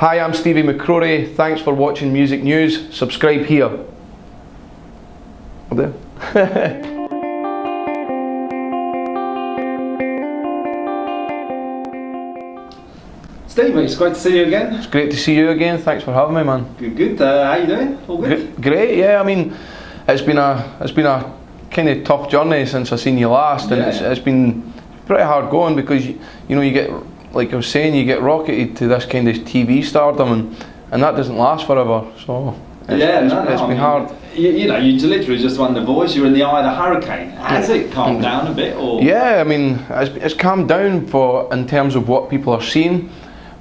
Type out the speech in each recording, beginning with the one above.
Hi, I'm Stevie McCrorie. Thanks for watching Music News. Subscribe here. There. Steve, it's great to see you again. It's great to see you again. Thanks for having me, man. Good, good. How you doing? All good? Great. Yeah. I mean, it's been a kind of tough journey since I seen you last, and it's been pretty hard going because you know you get, like I was saying, you get rocketed to this kind of TV stardom, and that doesn't last forever. So it's been hard. You know, you literally just won The Voice. You're in the eye of the hurricane. Has it calmed down a bit, or? Yeah, I mean, it's calmed down in terms of what people are seeing,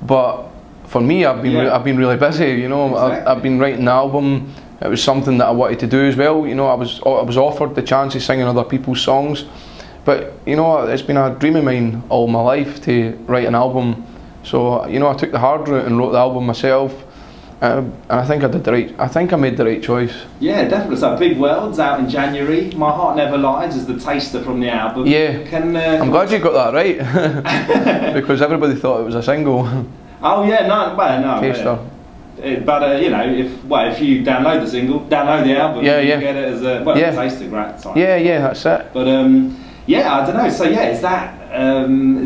but for me, I've been really busy. You know, exactly. I've been writing an album. It was something that I wanted to do as well. You know, I was offered the chance of singing other people's songs, but you know, it's been a dream of mine all my life to write an album. So you know, I took the hard route and wrote the album myself. And I think I did I made the right choice. Yeah, definitely. So Big World's out in January. My Heart Never Lies is the taster from the album. Yeah. I'm glad you got that right, because everybody thought it was a single. Oh yeah, no. Taster. But you know, if you download the single, download the album, you get it as a taster, right? Yeah, that's it. But yeah, I don't know. So yeah, is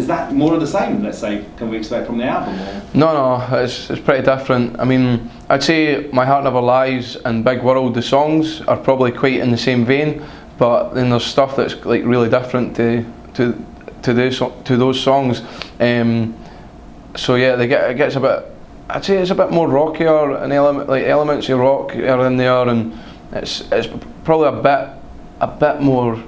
that more of the same? Let's say, can we expect from the album? Or? No, it's pretty different. I mean, I'd say My Heart Never Lies and Big World, the songs are probably quite in the same vein, but then there's stuff that's like really different to those songs. So yeah, it gets a bit. I'd say it's a bit more rockier, and elements of rock are in there, and it's probably a bit more.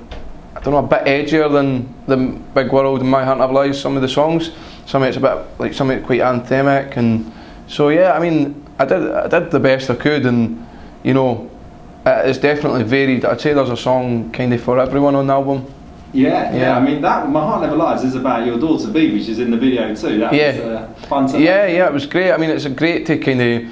I don't know, a bit edgier than the Big World and My Heart Never Lies. Some of the songs, some of it's a bit like something quite anthemic, and so yeah. I mean, I did the best I could, and you know, it's definitely varied. I'd say there's a song kind of for everyone on the album. Yeah. I mean, that My Heart Never Lies is about your daughter Bibi, which is in the video too. That was fun to it was great. I mean, it's great to kind of,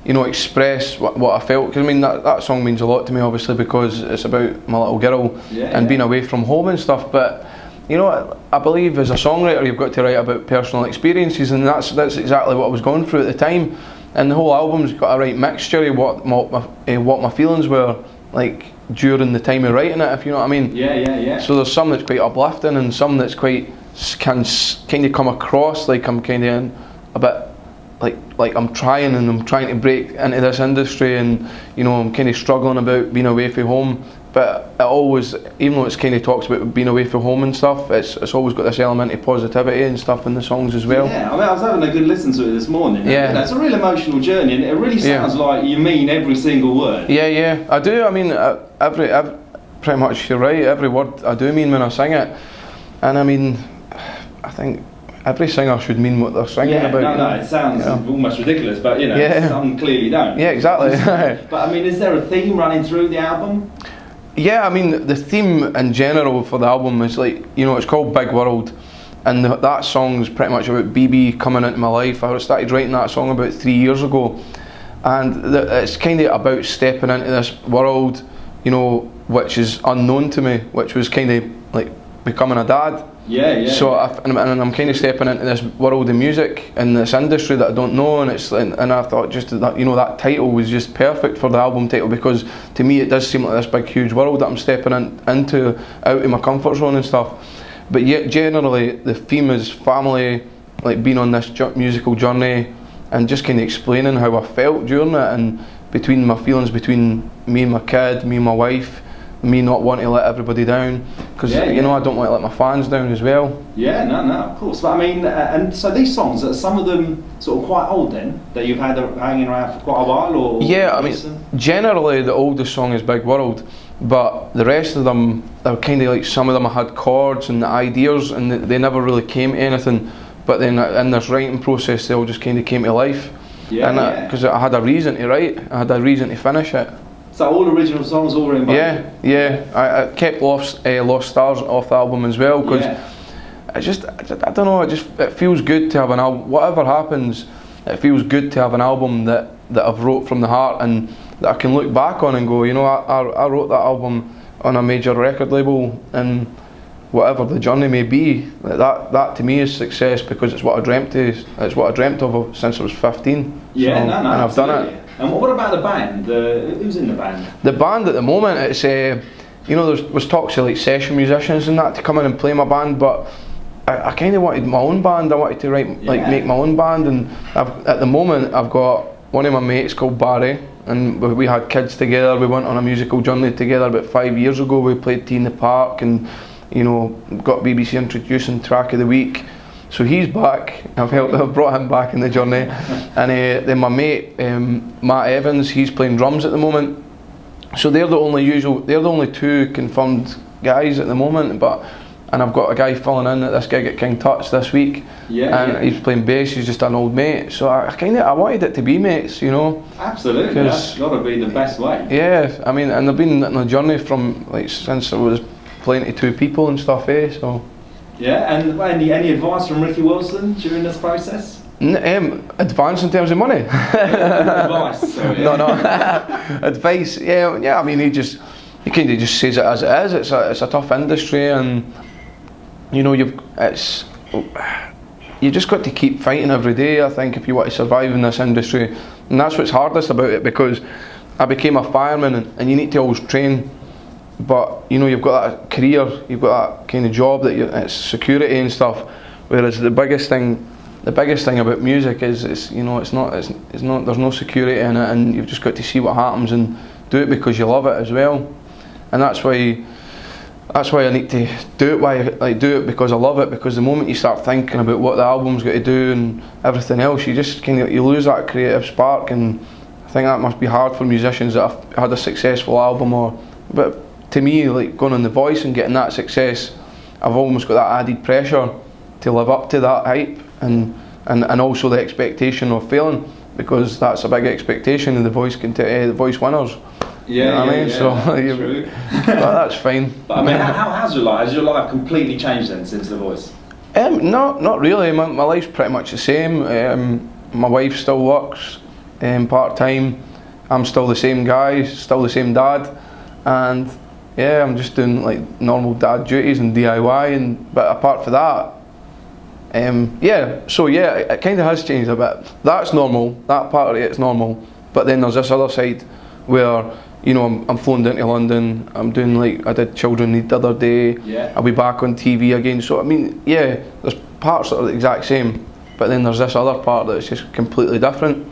you know, express what I felt. Cause I mean, that song means a lot to me, obviously, because it's about my little girl and being away from home and stuff. But you know, I believe as a songwriter, you've got to write about personal experiences, and that's exactly what I was going through at the time. And the whole album's got a right mixture of what my feelings were like during the time of writing it, if you know what I mean. Yeah. So there's some that's quite uplifting, and some that's quite can kind of come across like I'm kind of in a bit like I'm trying to break into this industry, and you know, I'm kind of struggling about being away from home. But it always, even though it's kind of talks about being away from home and stuff, it's always got this element of positivity and stuff in the songs as well. Yeah, I mean, I was having a good listen to it this morning. Yeah, it's a real emotional journey, and it really sounds like you mean every single word. Yeah, I do. I mean, every pretty much, you're right. Every word I do mean when I sing it, and I mean, I think every singer should mean what they're singing about. No, it sounds almost ridiculous, but you know, some clearly don't. Yeah, exactly. But I mean, is there a theme running through the album? Yeah, I mean, the theme in general for the album is like, you know, it's called Big World, and that song's pretty much about Bibi coming into my life. I started writing that song about 3 years ago, and it's kind of about stepping into this world, you know, which is unknown to me, which was kind of like becoming a dad. Yeah. So I'm kind of stepping into this world of music and this industry that I don't know, and I thought just that, you know, that title was just perfect for the album title, because to me it does seem like this big huge world that I'm stepping into, out of my comfort zone and stuff. But yet generally the theme is family, like being on this musical journey and just kind of explaining how I felt during it, and between my feelings between me and my kid, me and my wife, me not wanting to let everybody down, because you know, I don't want to let my fans down as well. Yeah, no, of course. But I mean, and so these songs, are some of them sort of quite old then, that you've had hanging around for quite a while, or? Yeah, I mean, generally the oldest song is Big World, but the rest of them, they're kind of like, some of them I had chords and ideas, and they never really came to anything, but then in this writing process they all just kind of came to life. Because I had a reason to write, I had a reason to finish it. So all original songs, all written by you? Yeah. I kept Lost Stars off the album as well, because I don't know, it feels good to have an album. Whatever happens, it feels good to have an album that I've wrote from the heart, and that I can look back on and go, you know, I wrote that album on a major record label, and whatever the journey may be, that to me is success, because it's what I dreamt of since I was 15. Yeah, so, no, and I've done absolutely. it. And what about the band? Who's in the band? The band at the moment, it's you know, there was talks of like session musicians and that to come in and play my band, but I kind of wanted my own band. I wanted to make my own band, and at the moment I've got one of my mates called Barry, and we had kids together. We went on a musical journey together about 5 years ago. We played Tea in the Park, and you know, got BBC Introducing Track of the Week. So he's back. I've brought him back in the journey. And then my mate Matt Evans, he's playing drums at the moment. So they're the only two confirmed guys at the moment. And I've got a guy filling in at this gig at King Tut's this week. He's playing bass. He's just an old mate. So I wanted it to be mates, you know. Absolutely, that's got to be the best way. Yeah, I mean, and they've been on a journey from like since I was playing to two people and stuff, so. Yeah, and any advice from Ricky Wilson during this process? Advice in terms of money? Advice, sorry. No. Advice, yeah, I mean, he kind of just says it as it is. It's a tough industry, and you know, you just got to keep fighting every day, I think, if you want to survive in this industry. And that's what's hardest about it, because I became a fireman, and you need to always train. But you know, you've got that career, you've got that kind of job that it's security and stuff. Whereas the biggest thing about music is it's not there's no security in it, and you've just got to see what happens and do it because you love it as well. And that's why I need to do it. Do it because I love it. Because the moment you start thinking about what the album's got to do and everything else, you just you lose that creative spark. And I think that must be hard for musicians that have had a successful album, but to me, like going on The Voice and getting that success, I've almost got that added pressure to live up to that hype, and also the expectation of failing, because that's a big expectation in The Voice The Voice winners. Yeah, you know what I mean? Yeah, so true. But that's fine. But I mean, how has your life? Has your life completely changed then since The Voice? Not really. My life's pretty much the same. My wife still works part time. I'm still the same guy, still the same dad, and yeah, I'm just doing like normal dad duties and DIY, but apart from that, it kind of has changed a bit. That's normal. That part of it's normal. But then there's this other side where, you know, I'm flown down to London. I'm doing like I did Children Need the other day. Yeah. I'll be back on TV again. So I mean, yeah, there's parts that are the exact same, but then there's this other part that's just completely different.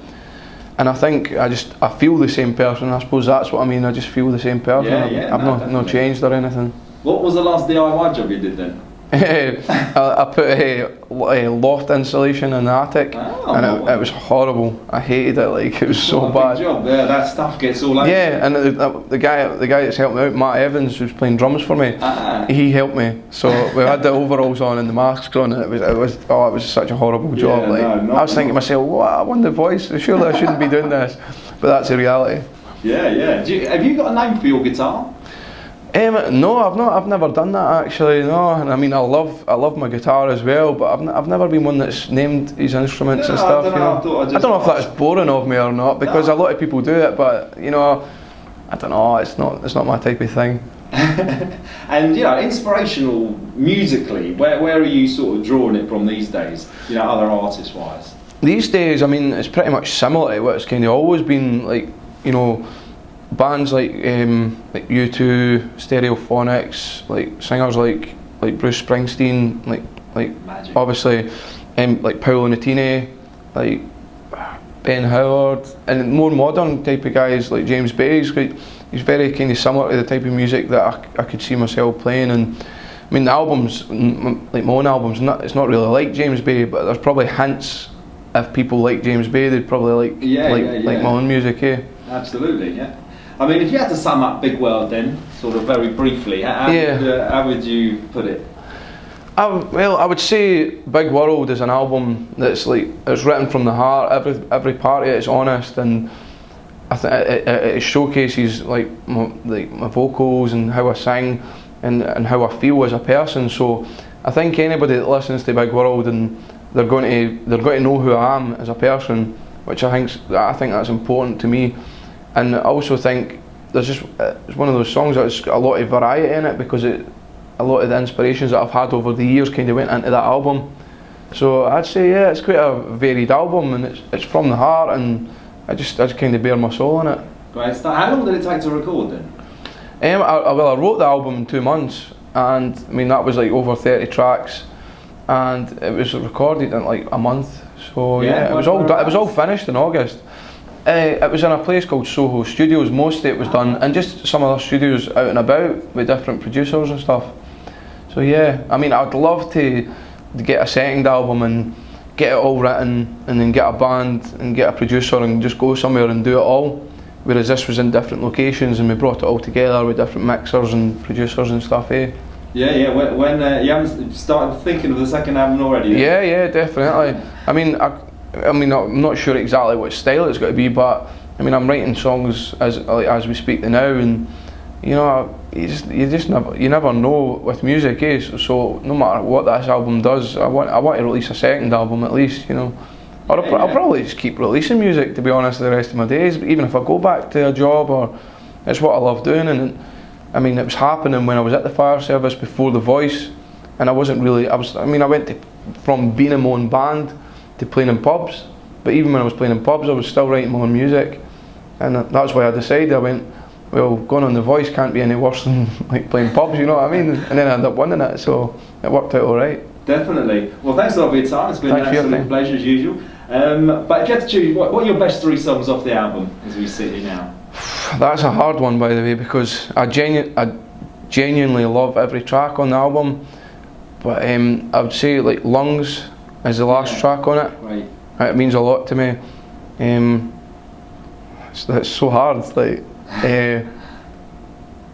And I think I feel the same person. I suppose that's what I mean. I just feel the same person. I've not changed or anything. What was the last DIY job you did then? I put a loft insulation in the attic, and it was horrible. I hated it. Like, it was so bad. Good job. Yeah, that stuff gets all over. Yeah, and the guy that's helped me out, Matt Evans, who's playing drums for me, he helped me. So we had the overalls on and the masks on, and it was such a horrible job. I was thinking to myself, what? I won The Voice. Surely I shouldn't be doing this, but that's the reality. Yeah. Have you got a name for your guitar? No, I've never done that actually. No, and I mean I love my guitar as well, but I've never been one that's named his instruments and stuff. I don't know if that's boring of me or not, because a lot of people do it, but you know, I don't know. It's not my type of thing. And you know, inspirational musically, where are you sort of drawing it from these days? You know, other artist wise. These days, I mean, it's pretty much similar to what it's kind of always been. Like, you know, bands like U2, Stereophonics, like singers like Bruce Springsteen, like Magic. Obviously, like Paolo Nutini, like Ben Howard, and more modern type of guys like James Bay. He's very kind of similar to the type of music that I could see myself playing. And I mean, the albums, like my own albums, it's not really like James Bay, but there's probably hints. If people like James Bay, they'd probably like my own music. Absolutely, yeah. I mean, if you had to sum up Big World then, sort of very briefly, how would you put it? I would say Big World is an album that's like, it's written from the heart. Every part of it is honest, and I think it showcases like my vocals and how I sing and how I feel as a person. So I think anybody that listens to Big World, and they're going to know who I am as a person, which I think that's important to me. And I also think it's one of those songs that's got a lot of variety in it, because a lot of the inspirations that I've had over the years kind of went into that album. So I'd say, yeah, it's quite a varied album, and it's from the heart, and I just kind of bare my soul in it. Great stuff. How long did it take to record then? I wrote the album in 2 months, and I mean that was like over 30 tracks, and it was recorded in like a month. So yeah, it was all finished in August. It was in a place called Soho Studios. Most of it was done in just some other studios out and about with different producers and stuff. So yeah, I mean I'd love to get a second album and get it all written, and then get a band and get a producer and just go somewhere and do it all. Whereas this was in different locations, and we brought it all together with different mixers and producers and stuff, eh? Yeah. When you haven't started thinking of the second album already? Yeah, definitely. I mean, I'm not sure exactly what style it's got to be, but I mean, I'm writing songs as we speak now, and you know, you never know with music, eh? So no matter what this album does, I want to release a second album at least, you know. Or I'll probably just keep releasing music, to be honest, the rest of my days. Even if I go back to a job, or it's what I love doing. And I mean, it was happening when I was at the fire service before The Voice, and I wasn't really. I went from being in my own band to playing in pubs. But even when I was playing in pubs, I was still writing my own music, and that's why I decided. I went, well, going on The Voice can't be any worse than like playing pubs, you know what I mean? And then I ended up winning it, so it worked out all right. Definitely. Well, thanks a lot for your time. It's been an absolute pleasure as usual. But if you had to choose, what are your best 3 songs off the album as we sit here now? That's a hard one, by the way, because I genuinely love every track on the album. But I would say like Lungs is the last track on it. Right. It means a lot to me. It's so hard. Like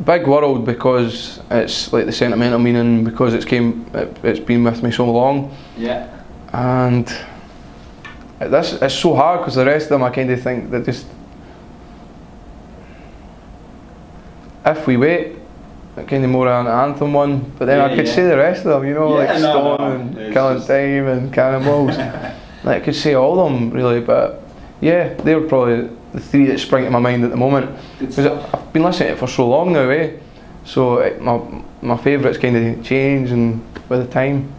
Big World, because it's like the sentimental meaning, because it's been with me so long. Yeah. And it's so hard, because the rest of them I kind of think that just, If We Wait, kind of more an anthem one, but then I could say the rest of them, you know, like Stone and Killing Time and Cannonballs. Like I could say all of them really, but yeah, they're probably the 3 that spring to my mind at the moment. Because I've been listening to it for so long now, eh? So my favourites kind of change and with the time.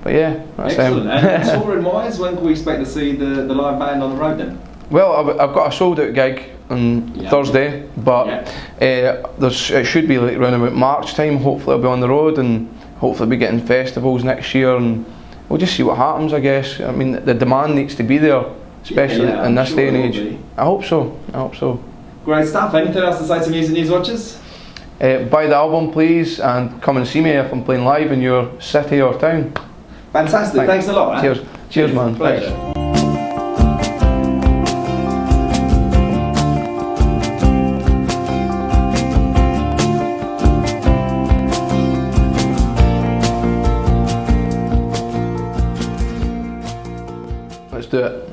But yeah, that's excellent. And touring wise, when can we expect to see the live band on the road then? Well, I've got a sold out gig on Thursday, but it should be like around about March time. Hopefully I'll be on the road, and hopefully be getting festivals next year, and we'll just see what happens, I guess. I mean, the demand needs to be there, especially in this day and age. I hope so. Great stuff. Anything else to say to Music News watchers? Buy the album please, and come and see me if I'm playing live in your city or town. Fantastic, thanks a lot, man. Cheers man. Pleasure. Thanks. Let's do it.